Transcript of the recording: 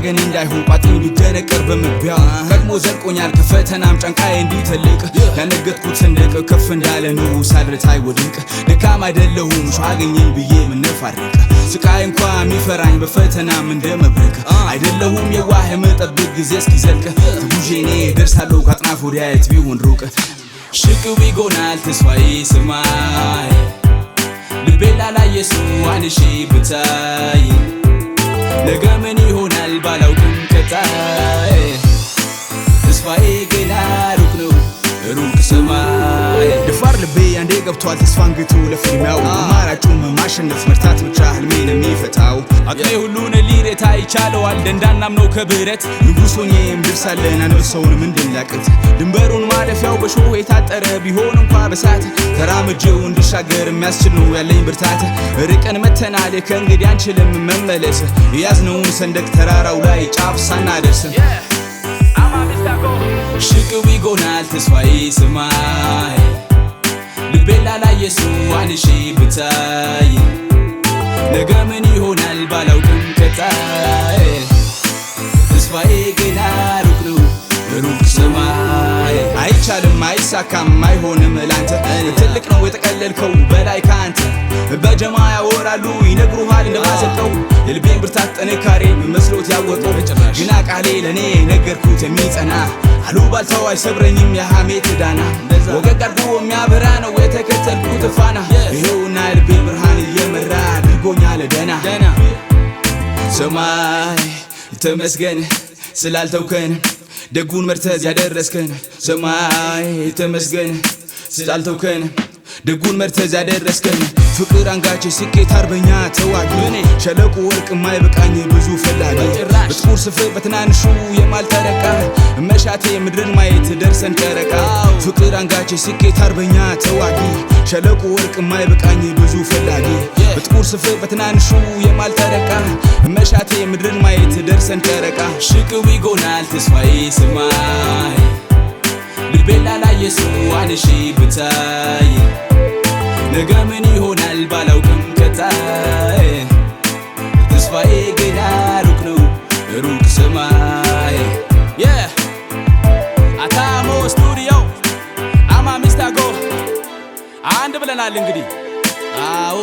ነገን እንዳይሆን ቋጥኝ ቢደነቀር በመግቢያው ቀድሞ ዘልቆኛል ከፈተናም ጫንቃዬ እንዲተልቅ ያነገጥኩት ሰንደቅ ከፍ እንዳለ ነው ሳድረት አይወድቅ ደካማ አይደለሁም ሸዋ አገኘኝ ብዬ ምነፋርቅ ስቃይ እንኳ የሚፈራኝ በፈተናም እንደመብረቅ አይደለሁም የዋህ የምጠብቅ ጊዜ እስኪዘልቅ ተጉዤ እኔ ደርሳለሁ ከአጥናፍ ወዲያ የት ቢሆን ሩቅ ሽቅብ ይጎናል ተስፋዬ ሰማይ ልቤ ላላየ እሱን እሺ ብታይ ነገ ምን ይሆናል ባላውቅም ቀጣይ ተስፋዬ ገና ሩቅ ነው ሩቅ ሰማይ ደፋር ልቤ አንዴ ገብቷል ተስፋ አንግቶ ለፍልሚያው አማራጩም ማሸነፍ መርታት ብቻ ህልሜን የሚፈታው አቅሜ ሁሉን ሊረታ ይቻለዋል ደንዳናም ነው ከብረት ንጉሥ ሆኜም ደርሳለን አንበሳውንም እንድንላቅት ድንበሩን ማለፊያው በሾህ የታጠረ ቢሆን እንኳ በሳት ተራምጄው እንድሻገር የሚያስችል ነው ያለኝ ብርታት ርቀን መተናል ከእንግዲህ አንችልም መመለስ የያዝነውን ሰንደቅ ተራራው ላይ ጫፍ ሳናደርስ ሽቅብ ይጎናል ተስፋዬ ሰማይ ልቤ ላላየ እሱን እሺ ብታይ ነገ ምን ይሆናል ባላውቅም ቀጣይ ተስፋዬ ገና ሩቅ ነው ሩቅ ሰማይ አይቻልም አይሳካም አይሆንም ላንተ ትልቅ ነው የጠቀለልከው በላይ ካንተ በጀማ ያወራሉ ይነግሩሃል እንደማሰልጠው የልቤን ብርታት ጥንካሬ መስሎት ያወቀው ግና ቃሌ ለኔ ነገርኩት የሚጸና አሉባልታው አይሰብረኝም የሐሜት ዳና ወገግ አድርጎ የሚያበራ ነው የተከተልኩት ፋና ይሄውና የልቤ ብርሃን እየመራ አድርጎኛል ደና ሰማይ ተመስገን ስላልተውከን ደጉን መርተዝ ያደረስከን ሰማይ ተመስገን ስላልተውከን ደጉን መርተዝ ያደረስከን ፍቅር አንጋቼ ስኬት አርበኛ ተዋጊ ሸለቆ ወርቅ ማይበቃኝ ብዙ ፈላጊ በጥቁር ስፍር በትናንሹ የማልተረካ መሻቴ ምድርን ማየት ደርሰን ጨረቃ ፍቅር አንጋቼ ስኬት አርበኛ ተዋጊ ሸለቆ ወርቅ ማይበቃኝ ብዙ ፈላጊ በጥቁር ስፍር በትናንሹ የማልተረካ መሻቴ ምድርን ማየት ደርሰን ጨረቃ ሽቅብ ይጎናል ተስፋዬ ሰማይ ልቤ ላላየ እሱን እሺ ብታይ ነገ ምን ይሆናል ባላውቅም ቀጣይ ተስፋዬ ገና ሩቅ ነው ሩቅ ሰማይ አታሞ ስቱዲዮ አማ ሚስታጎ አንድ ብለናል እንግዲህ አዎ